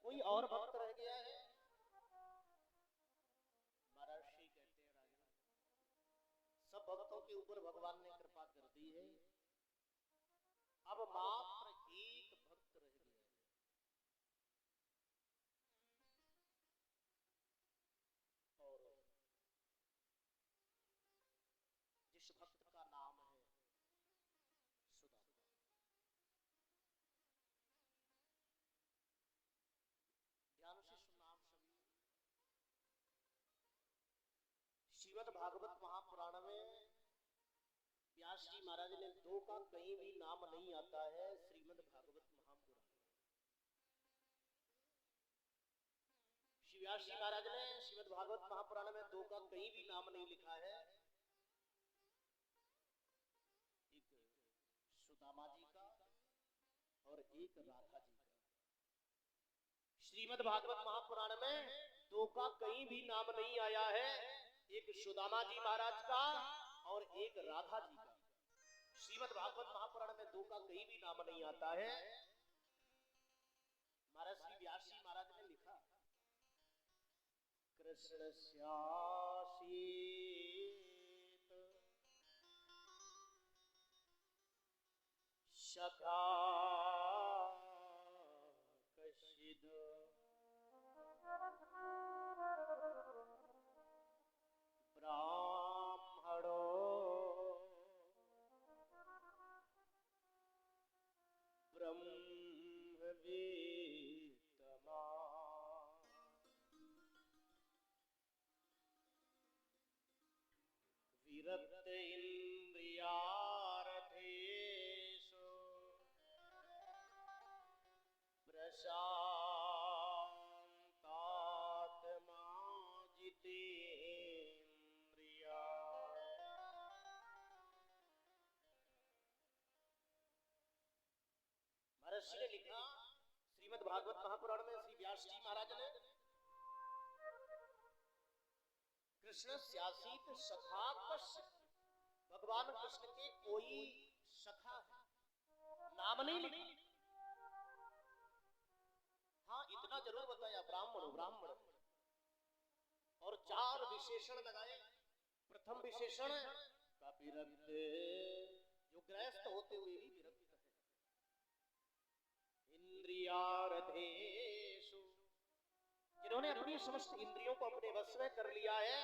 कोई और भक्त रह गया है? महाराज श्री कहते हैं राजन, सब भक्तों के ऊपर भगवान ने कृपा कर दी है, अब मात्र एक भक्त रह गया है। और जिस भक्त का नाम है सुदामा। ध्यान से सुनना आप सभी। श्रीमद् भागवत महापुराण में व्यास जी महाराज ने दो का कहीं भी नाम नहीं आता है। श्रीमद् भागवत महापुराण श्री व्यास जी महाराज ने श्रीमद् भागवत महापुराण में दो का कहीं भी नाम नहीं लिखा है। एक सुदामा जी का और एक राधा जी का। श्रीमद् भागवत महापुराण में दो का कहीं भी नाम नहीं आया है, एक सुदामा जी महाराज का और एक राधा जी का। श्रीमद् भागवत महापुराण में दो का कहीं भी नाम नहीं आता है। महाराज श्री व्यास जी महाराज ने लिखा, कृष्ण स्यासीत सखा कशिद ब्राह्मणो ब्रह्मवेत्तमा विरक्त इंद्रियार्थेषु प्रशान्तात्मा जितेन्द्रिया। महर्षि ने लिखा श्रीमद् भागवत महापुराण में श्री व्यास जी महाराज ने, कृष्ण स्यासीत सखा कश्य, भगवान कृष्ण के कोई सखा है, नाम नहीं लिखा। हाँ इतना जरूर बताया, ब्राह्मण ब्राह्मण, और चार विशेषण लगाए। प्रथम विशेषण का विरक्त, जो गृहस्थ होते हुए भी विरक्त है। इंद्रियार्थेषु, जिन्होंने अपनी समस्त इंद्रियों को अपने वश में कर लिया है।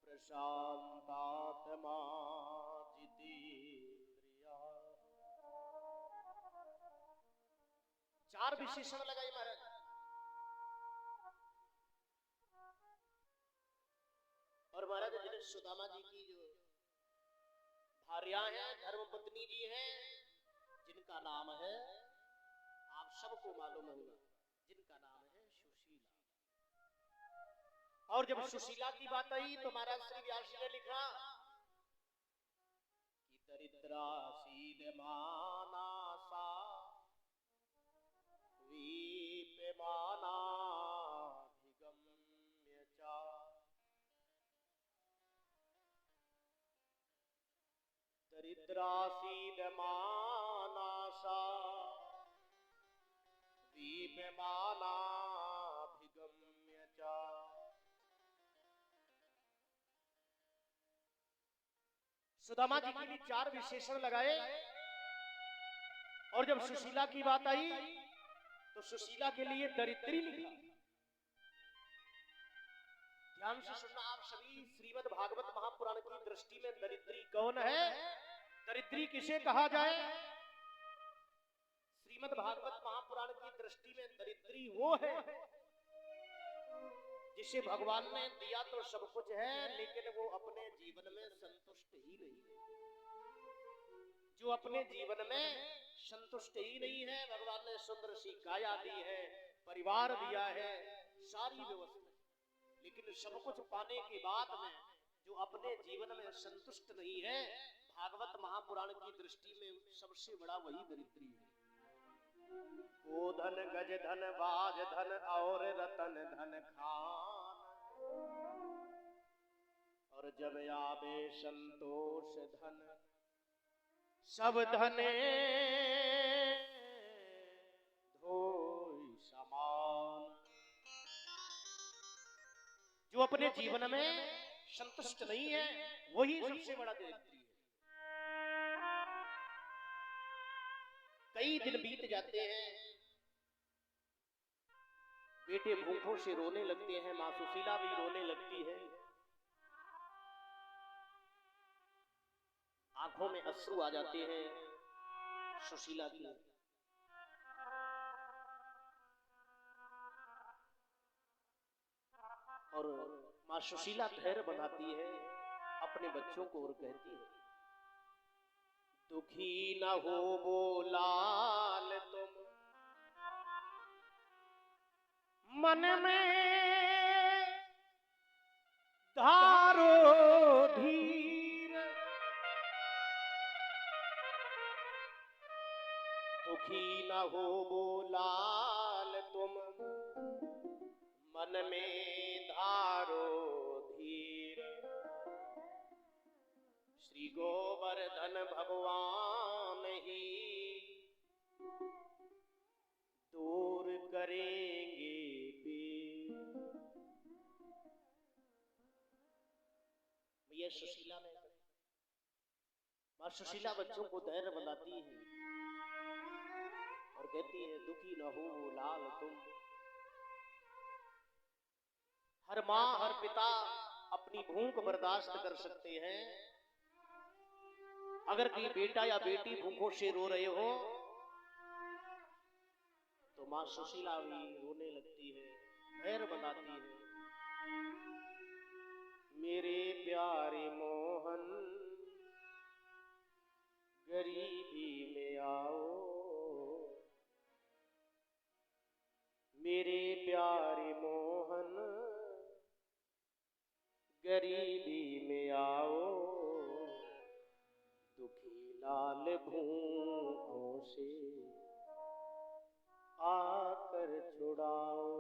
प्रशांतात्मा जितेन्द्रिया, चार विशेषण लगाए महाराज। और महाराज जिन्हें सुदामा जी की जो भार्या है, धर्म पत्नी जी हैं, जिनका नाम है, आप सबको मालूम होगा, जिनका नाम है सुशीला। और जब सुशीला की बात आई तो महाराज श्री व्यास जी ने लिखा कि दरिद्रा सीदमाना सा वीप्यमानाभिगम्य च, दरिद्रा सीदमाना सा वीप्यमानाभिगम्य च। सुदामा जी के लिए चार विशेषण लगाए। और जब सुशीला की बात आई तो सुशीला के लिए दरिद्री लिखा। ध्यान से सुनना आप सभी। श्रीमद् भागवत महापुराण की दृष्टि में दरिद्री कौन है, दरिद्री किसे कहा जाए? श्रीमद् भागवत महापुराण की दृष्टि में दरिद्री वो है जिसे भगवान ने दिया तो सब कुछ है, लेकिन वो अपने जीवन में संतुष्ट ही नहीं है। जो अपने जीवन में संतुष्ट ही नहीं है। भगवान ने सुंदर सी काया दी है, परिवार दिया है, सारी व्यवस्था, लेकिन सब कुछ पाने के बाद में जो अपने जीवन में संतुष्ट नहीं है, भागवत महापुराण की दृष्टि में सबसे बड़ा वही दरिद्री है। गोधन गज धन बाज धन और रतन धन खान, और जब आवे संतोष धन सब धने धोई समान। अपने जीवन में संतुष्ट नहीं है वही सबसे बड़ा दरिद्री है। कई दिन बीत जाते हैं, बेटे भूखों से रोने लगते हैं, मां सुशीला भी रोने लगती है, आंखों में अश्रु आ जाते हैं सुशीला की। और मां सुशीला धैर्य बनाती है अपने बच्चों को और कहती है, दुखी न हो वो लाल तुम, मन में धारो धीर, दुखी न हो वो लाल तुम, मन में धारो धीर, श्री गोवर्धन भगवान ही दूर करेंगे पीर। ये सुशीला ने, मां सुशीला बच्चों को धैर्य बनाती है और कहती है, दुखी न हो लाल तुम। हर मां हर पिता अपनी भूख बर्दाश्त कर सकते हैं, अगर कोई बेटा या बेटी भूखों से रो रहे हो तो मां सुशीला भी रोने लगती है, धैर्य बनाती है। मेरे प्यारे मोहन गरीबी में आओ, मेरे प्यारे मोहन गरीबी में आओ, दुखी लाल भूखों से आकर छुड़ाओ।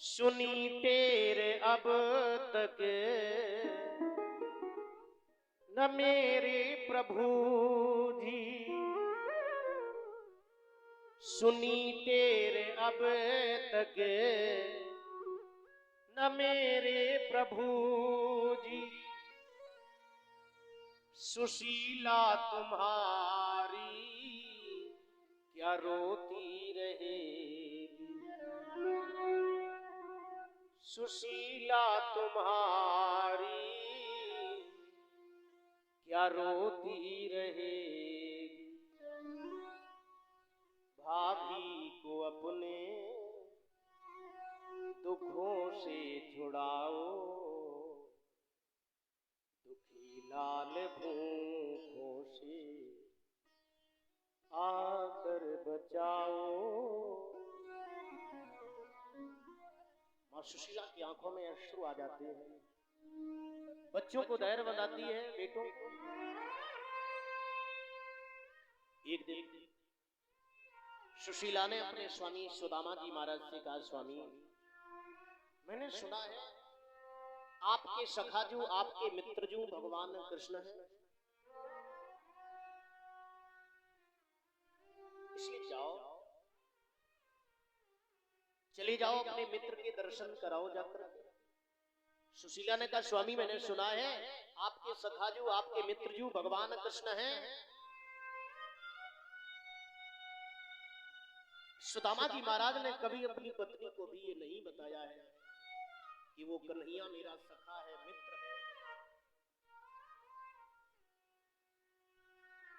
सुनी तेरे अब तक न मेरे प्रभु जी, सुनी तेरे अब तक न मेरे प्रभु जी, सुशीला तुम्हारी क्या रोती रहेगी, सुशीला तुम्हारी क्या रोती रहेगी। भाभी को अपने दुखों से छुड़ाओ, दुखी लाल भूखों से आकर बचाओ। मां सुशीला की आंखों में अश्रु आ जाते हैं, बच्चों को धैर्य बनाती है, बेटों को। एक दिन सुशीला ने अपने स्वामी सुदामा जी महाराज से कहा, स्वामी मैंने सुना है आपके सखाजू आपके मित्रजू भगवान कृष्ण है, इसलिए जाओ, चले जाओ अपने मित्र के दर्शन कराओ जाकर। सुशीला ने कहा, स्वामी मैंने सुना है आपके सखाजू आपके मित्रजू भगवान कृष्ण हैं। सुदामा जी महाराज ने कभी अपनी पत्नी को भी ये नहीं बताया है कि वो कन्हैया मेरा सखा है, मित्र है।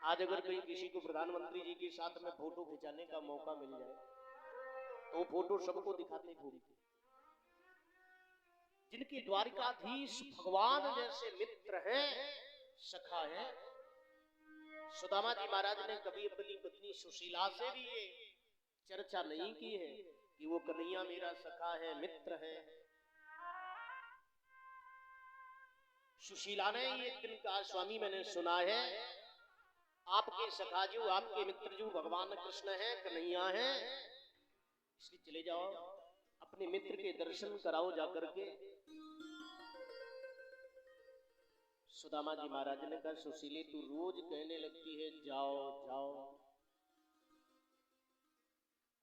आज अगर कोई किसी को प्रधानमंत्री जी के साथ में फोटो खिंचाने का मौका मिल जाए तो फोटो सबको दिखाते घूमते। जिनके द्वारिकाधीश भगवान जैसे मित्र हैं, सखा है, सुदामा जी महाराज ने कभी अपनी पत्नी सुशीला से भी ये चर्चा नहीं की है कि वो कन्हैया मेरा सखा है, मित्र है। सुशीला ने ये दिन कहा, स्वामी मैंने सुना है आपके सखाजू आपके मित्रजू भगवान कृष्ण है, कन्हैया है, इसलिए चले जाओ अपने मित्र के दर्शन कराओ जाकर के। सुदामा जी महाराज ने कहा, सुशीले तू रोज कहने लगती है जाओ जाओ,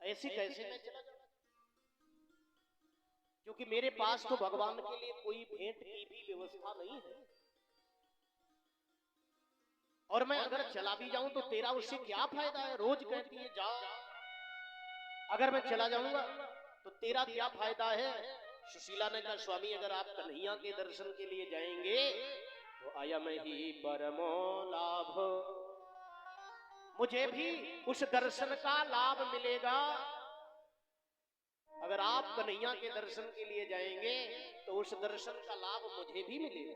ऐसे कैसे मैं चला जाऊं? क्योंकि मेरे पास तो भगवान के लिए कोई भेंट की भी व्यवस्था नहीं है। और मैं अगर चला भी जाऊं तो तेरा उससे क्या फायदा है? रोज कहती है जाओ, अगर मैं चला जाऊंगा तो तेरा क्या फायदा है? सुशीला ने कहा स्वामी अगर आप कन्हैया के दर्शन के लिए जाएंगे तो अयम ही परमो लाभ, मुझे भी उस दर्शन का लाभ मिलेगा। अगर आप कन्हैया के दर्शन के लिए जाएंगे तो उस दर्शन का लाभ मुझे भी मिलेगा।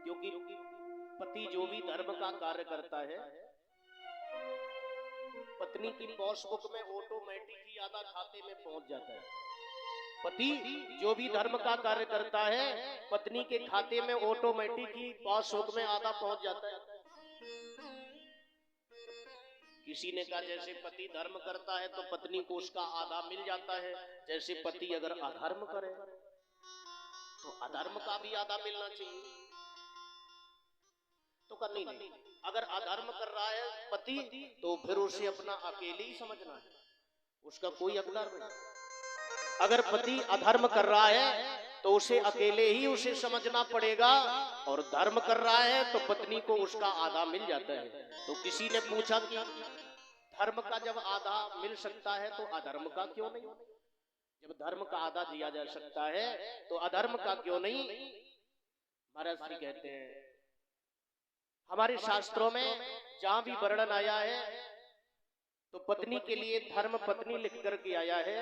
क्योंकि पति जो भी धर्म का कार्य करता है, पत्नी की पासबुक में ऑटोमेटिक ही आधा खाते में पहुंच जाता है। पति जो भी धर्म का कार्य करता है, पत्नी के खाते में ऑटोमेटिक ही पासबुक में आधा पहुंच जाता है। किसी ने कहा जैसे पति धर्म करता है तो पत्नी को उसका आधा मिल जाता है, जैसे पति अगर अधर्म करे तो अधर्म का भी आधा मिलना चाहिए। तो करनी नहीं, अगर अधर्म कर रहा है पति तो फिर उसे अपना अकेले ही समझना है, उसका कोई हकदार नहीं। अगर पति अधर्म कर रहा है तो उसे अकेले ही उसे समझना पड़ेगा, और धर्म कर रहा है तो पत्नी को उसका आधा मिल जाता है। तो किसी ने पूछा कि धर्म का जब आधा मिल सकता है तो अधर्म का क्यों नहीं? जब धर्म का आधा दिया जा सकता है तो अधर्म का क्यों नहीं? महाराज श्री कहते हैं हमारे शास्त्रों में जहां भी वर्णन आया है तो पत्नी के लिए धर्म पत्नी लिख करके आया है,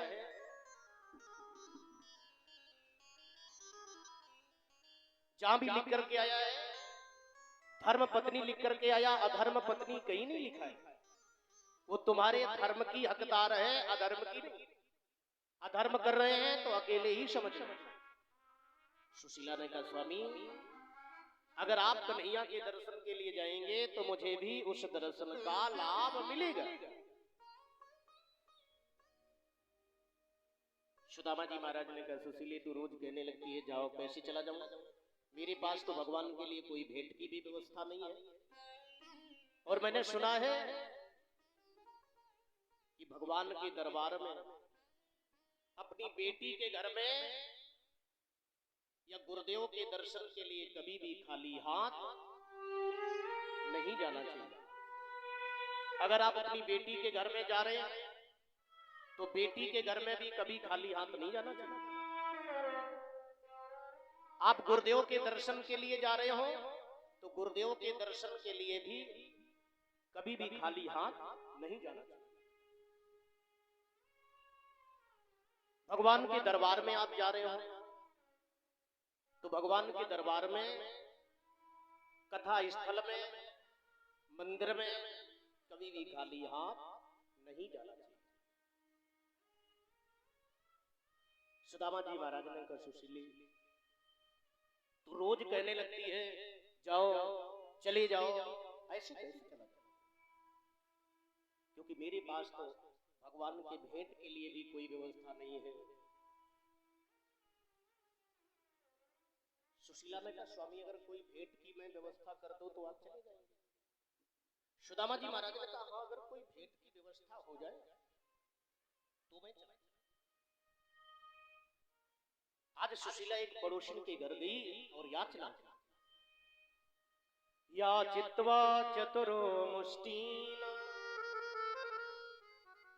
जहां भी लिख करके आया है धर्म पत्नी लिख करके आया, अधर्म पत्नी कहीं नहीं लिखा है। वो तुम्हारे धर्म की हकदार है, अधर्म की नहीं। अधर्म कर रहे हैं तो अकेले ही समझना। सुशीला ने कहा स्वामी अगर आप कन्हैया के दर्शन के लिए जाएंगे तो मुझे भी उस दर्शन का लाभ मिलेगा। सुदामा जी महाराज ने कहा सुशीले तू रोज कहने लगती है जाओ, कैसे चला जाऊंगा? मेरे पास तो भगवान के लिए कोई भेंट की भी व्यवस्था नहीं है। और मैंने सुना है कि भगवान के दरबार में अपनी बेटी के घर में या गुरुदेव के दर्शन के लिए कभी भी खाली हाथ नहीं जाना चाहिए। अगर आप अपनी बेटी के घर में जा रहे हैं तो बेटी के घर में भी कभी खाली हाथ नहीं जाना चाहिए। आप गुरुदेव के दर्शन के लिए जा रहे हो तो गुरुदेव के दर्शन के लिए भी कभी भी खाली हाथ नहीं जाना चाहिए। भगवान के दरबार में आप जा रहे हो तो भगवान के दरबार में, कथा स्थल में, मंदिर में कभी भी खाली हाथ नहीं जाना चाहिए। सुदामा जी महाराज ने कहा सुशीली तू रोज कहने लगती है जाओ चले जाओ, ऐसे कैसे चला जाओ? क्योंकि मेरे पास तो भगवान के भेंट के लिए भी कोई व्यवस्था नहीं है। सुशीला ने कहा स्वामी अगर कोई भेंट की मैं व्यवस्था कर दूं तो आप चले जाएंगे? सुदामा जी महाराज ने कहा हाँ अगर कोई भेंट की व्यवस्था हो जाए तो मैं चला। आज सुशीला एक पड़ोसन के घर गई और याचना या चित्वा चतुरो मुष्टीन,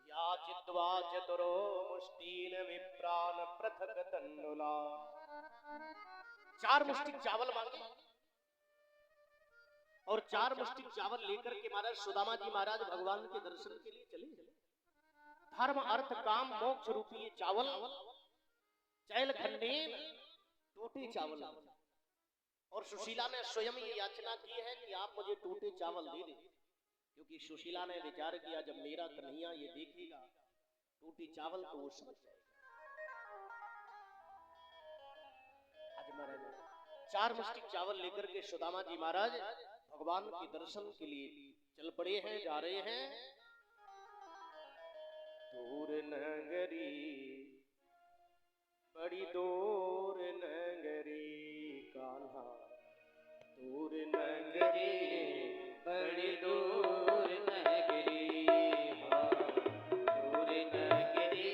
या चित्वा चतुरो मुष्टीन विप्रान पृथक तंडुला। 4 मुष्टि चावल मांगे और 4 मुष्टि चावल लेकर के महाराज सुदामा जी महाराज भगवान के दर्शन के लिए चले। धर्म अर्थ काम मोक्ष रूपी ये चावल चैल खंडेन टूटे चावल। और सुशीला ने स्वयं ये याचना की है कि आप मुझे टूटे चावल दे दें, क्योंकि सुशीला ने विचार किया जब मेरा कन्हैया ये देखेगा टूटे चावल तो वो समझ जाएगा। आज महाराज 4 मुष्टि चावल लेकर के सुदामा जी महाराज भगवान के दर्शन के लिए चल पड़े हैं, जा रहे हैं। दूर नगरी बड़ी दूर नगरी कान्हा, दूर नगरी बड़ी दूर नगरी, हाँ दूर नगरी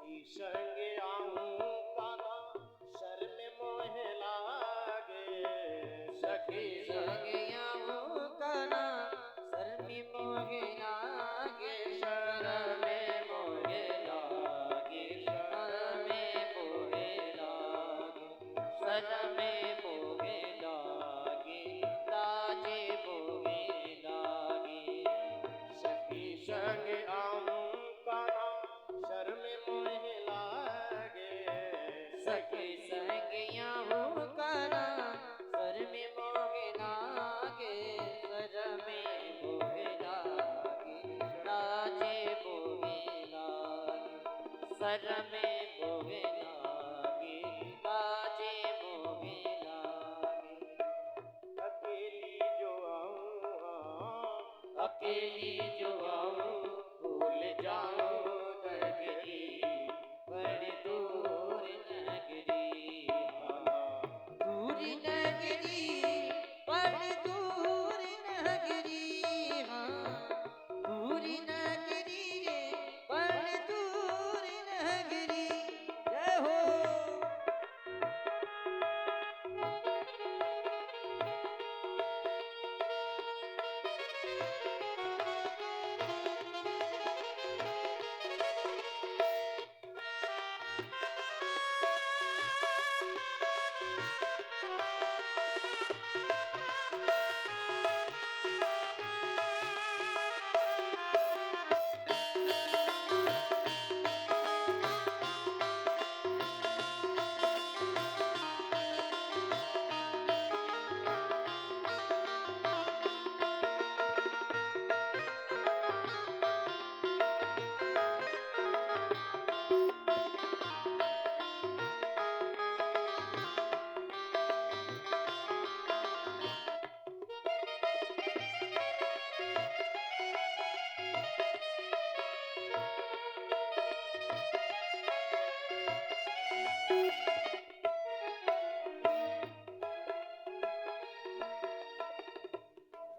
सखी संग आऊं कान्हा शर्म मोह लागे, सखी संग आऊं कान्हा शर्म मोह लागे, शर्म मोह लागे, शर्म मोह लागे, शर्म मोह लागे, लाजे मोह लागे। सखी संग आऊं कान्हा शर्म मोह लागे, सखी संग आऊं कान्हा शर्म मोह लागे, शर्म मोह लागे, लाजे मोह लागे, शर्म मोह लागे, लाजे मोह लागे। अकेली जो आऊं हाँ, अकेली जो आऊं भूल जाऊं नगरी, बड़ी दूर नगरी, दूर नगरी, बड़ी दूर नगरी, हाँ दूर नगरी रे, बड़ी दूर नगरी। जय हो।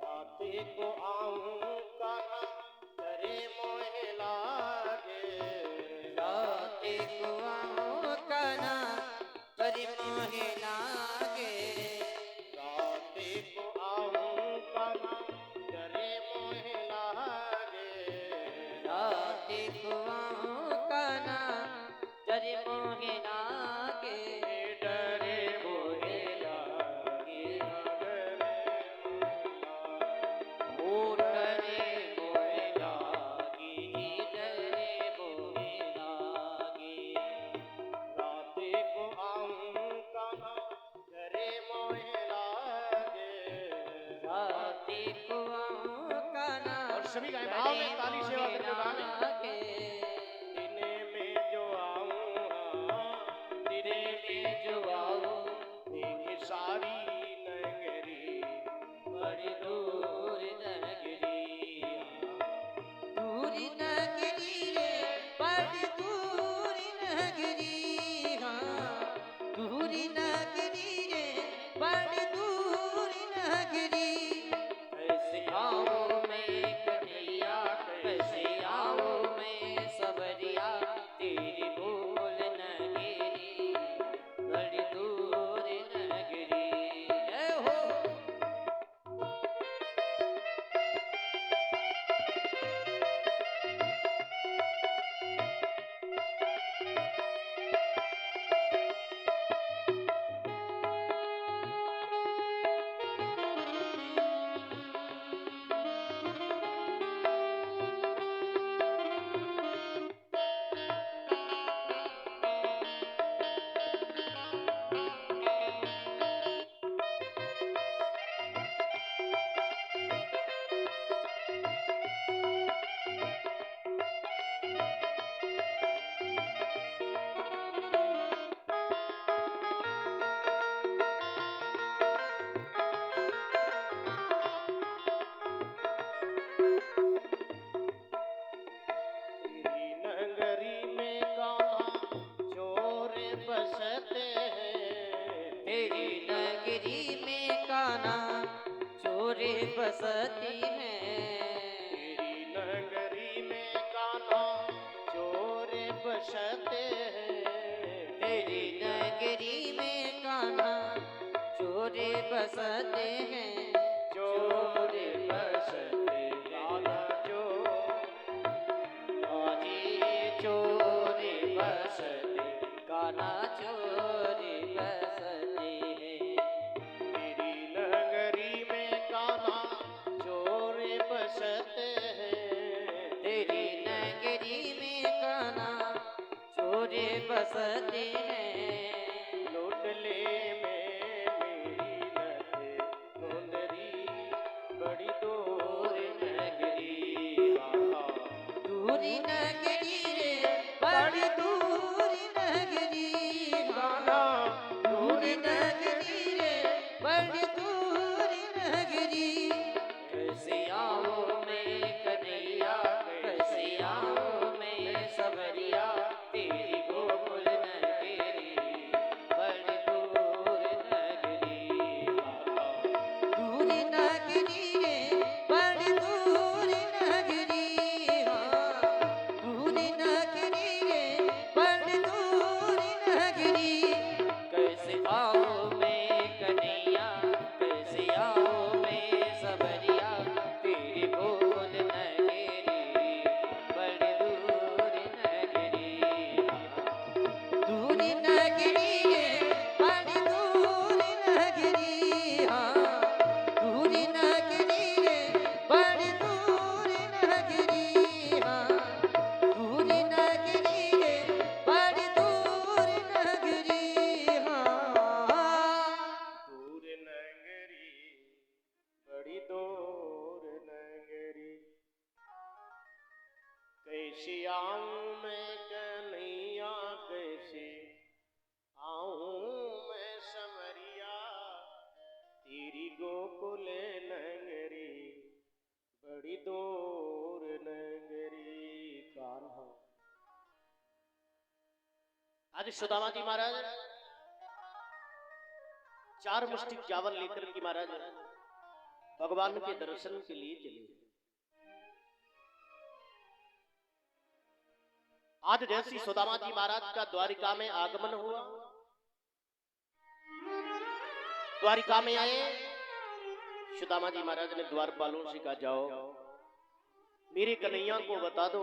रात को आऊं कान्हा करे मोह लागे, रात को आऊं कान्हा करे मोह लागे, रात को आऊं कान्हा करे मोह लागे, रात को आऊं कान्हा करे मोह लागे, डरे मोह लागे, ओ डरे मोह लागे, डरे मोह लागे। रात को आऊं कान्हा करे मोह लागे, रात को आऊं कान्हा और सभी गाएं भाव में ताली सेवा करके गाएं। लागे, दिने में जो आऊं हाँ, दिने में जो आऊं देख सारी नगरी, बड़ी दूर नगरी, दूर नगरी रे, बड़ी दूर नगरी, हाँ दूर नगरी रे, बड़ी दूर नगरी। कैसे आऊं मैं कन्हैया, कैसे आऊं बसते हैं। तेरी नगरी में कान्हा चोरे बसते हैं, चोर बसते कान्हा चोर, आजी चोरे बसते कान्हा चोरे बसते हैं। तेरी नगरी में कान्हा चोर बसते हैं। तेरी नगरी में कान्हा चोरे बसते हैं। लोटले में मेरी लते मुंदरी, बड़ी दूर नगरी। आहा, दूरी नगरी रे बड़ी दूरी नगरी, कान्हा दूरी नगरी रे बड़ी दूरी नगरी। कैसे आऊं मैं कन्हैया, कैसे आऊं मैं सबरिया, तेरी गोकुल नगरी बड़ी दूर नगरी। दूरी नगरी रे बड़ी दूरी नगरी, दूरी नगरी रे बड़ी दूरी नगरी। कैसे आऊं मैं कन्हैया, कैसे आऊं मैं सबरिया, तेरी गोकुल नगरी बड़ी दूरी नगरी। दूरी नगरी रे बड़ी दूरी नगरी, दूरी नगरी रे बड़ी दूरी नगरी, दूरी नगरी रे बड़ी दूरी नगरी। दूर नगरी, बड़ी दूर नगरी। कैसे आऊं मैं कन्हैया, कैसे आऊं मैं समरिया, तेरी गोकुल नगरी बड़ी दूर नगरी। कान्हा आज सुदामा जी महाराज 4 मुष्टिक चावल लेकर के महाराज भगवान के दर्शन के लिए चले। आज जैसी सुदामा जी महाराज का द्वारिका में आगमन हुआ, द्वारिका में आए, सुदामा जी महाराज ने द्वारपालों से कहा, जाओ मेरे कन्हैया को बता दो,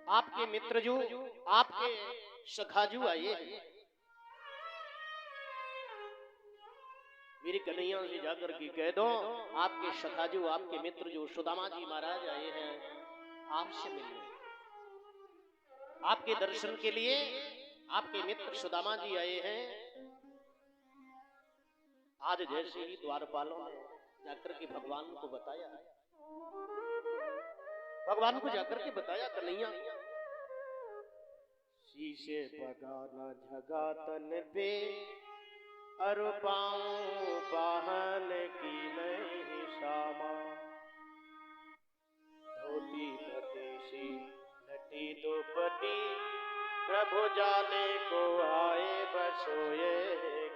आपके मित्र जो, आपके सखाजू आए हैं। मेरे कन्हैया से जाकर के कह दो, आपके सखाजू, आपके मित्र जो सुदामा जी महाराज आए हैं आपसे मिलने, आपके दर्शन के लिए आपके मित्र सुदामा जी आए हैं। आज जैसे ही द्वारपालों ने जाकर के भगवान को बताया, भगवान को जाकर के बताया, कन्हैया शीशे पगाना झगा तन पे, अरु पाऊं पाहन की नहीं शामा, धोती पतेशी लटी दोपटी, प्रभु जाने को आए बसोए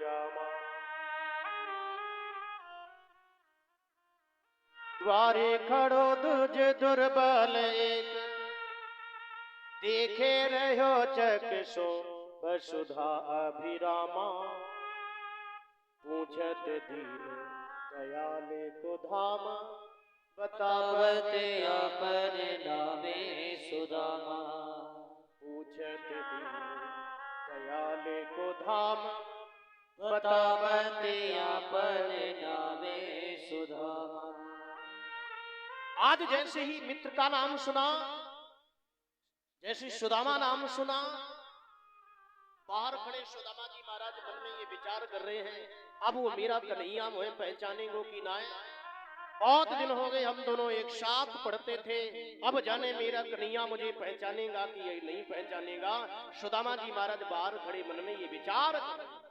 गामा। द्वारे खड़ो दुज दुर्बल एक, देखे रहो चक्षु वसुधा अभिरामा, पूछत दीन दयाले को धाम, बतावत अपन नामे सुदामा। पूछत दीन दयाले को धाम, बतावत अपन नामे सुदामा। आज जैसे ही मित्र का नाम सुना, जैसे सुदामा नाम सुना, बाहर खड़े सुदामा जी महाराज मन में ये विचार कर रहे हैं, अब वो मेरा कन्हैया मुझे पहचानेंगे कि ना। बहुत दिन हो गए हम दोनों एक साथ पढ़ते थे, अब जाने मेरा कन्हैया मुझे पहचानेगा कि ये नहीं पहचानेगा। सुदामा जी महाराज बाहर खड़े मन में ये विचार कर रहे हैं।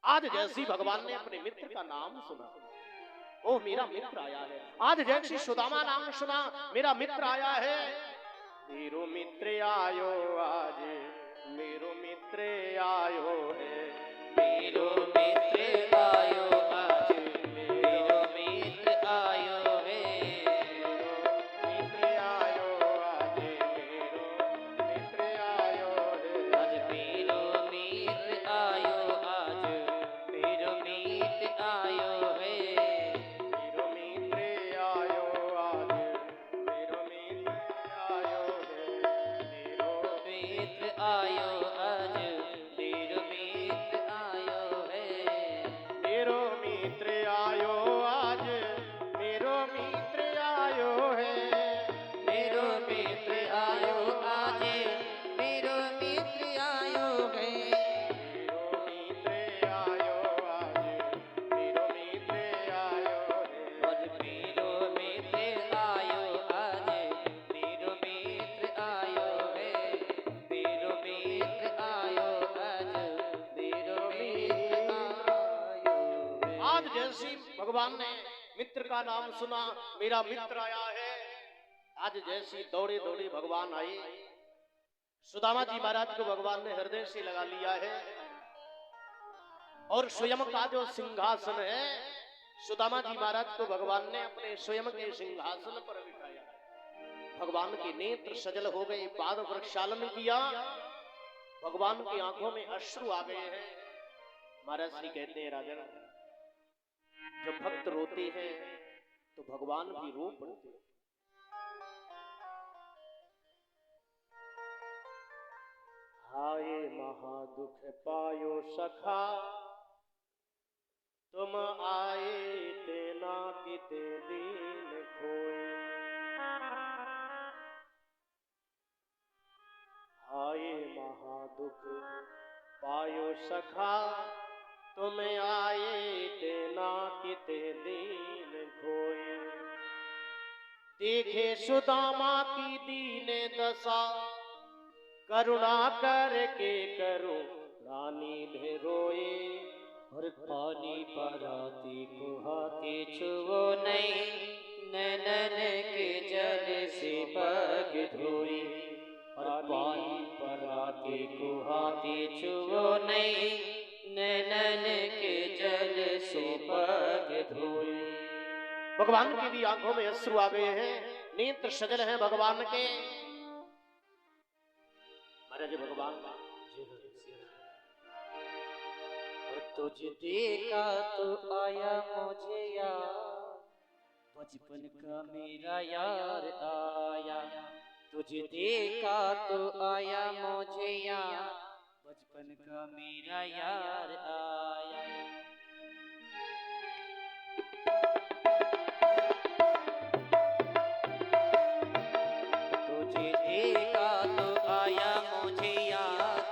आज जैसी भगवान ने अपने मित्र का नाम सुना, ओ मेरा मित्र आया है। आज जैसी सुदामा नाम सुना, मेरा मित्र आया है। मेरो मित्र आयो आज, मेरो मित्र आयो है, मेरो मित्र आयो आज, मेरो मित्र आयो है, मेरो मित्र आयो आज, मेरो मित्र आयो आयो आज मेरो मित्र आयो है मेरो मित्र आयो आज मेरो मित्र आयो है मेरो मित्र आयो आज मेरो मित्र आयो है मेरो मित्र आयो आज मेरो मित्र आयो है आज मेरो मित्र आयो आज मेरो मित्र आयो है मेरो मित्र आयो आज मेरो मित्र आयो है आज जैसी भगवान ने मित्र का नाम सुना, मेरा मित्र आया है, आज जैसी दौड़े दौड़े भगवान आए। सुदामा जी महाराज को भगवान ने हृदय से लगा लिया है और स्वयं का जो सिंहासन है, सुदामा जी महाराज को भगवान ने अपने स्वयं के सिंहासन पर बिठाया। भगवान के नेत्र सजल हो गए, पाद प्रक्षालन किया, भगवान की आंखों में अश्रु आ गए हैं। महाराज श्री कहते हैं, राजन जब भक्त रोते हैं तो भगवान भी रो पड़ते हैं। हाय महादुख पायो सखा तुम आए तेना किते दीन खोए। हाय महादुख पायो सखा तुम आए तेना किते दीन खोए। देखे सुदामा की दीन दशा करुणा करके करो रानी भेरोए। और पानी पराती को हाथी छुओ नहीं नैनन के जल से पग धोई। और पानी पराती को हाथी छुओ नहीं नैनन के जल से पग धोई। भगवान की भी आंखों में अश्रु आ गए हैं, नेत्र सजल हैं भगवान के। महाराज भगवान और तुझ देखा तो आया मुझे याद बचपन का मेरा यार आया। तुझ देखा तो आया मुझे याद बचपन का मेरा यार आया।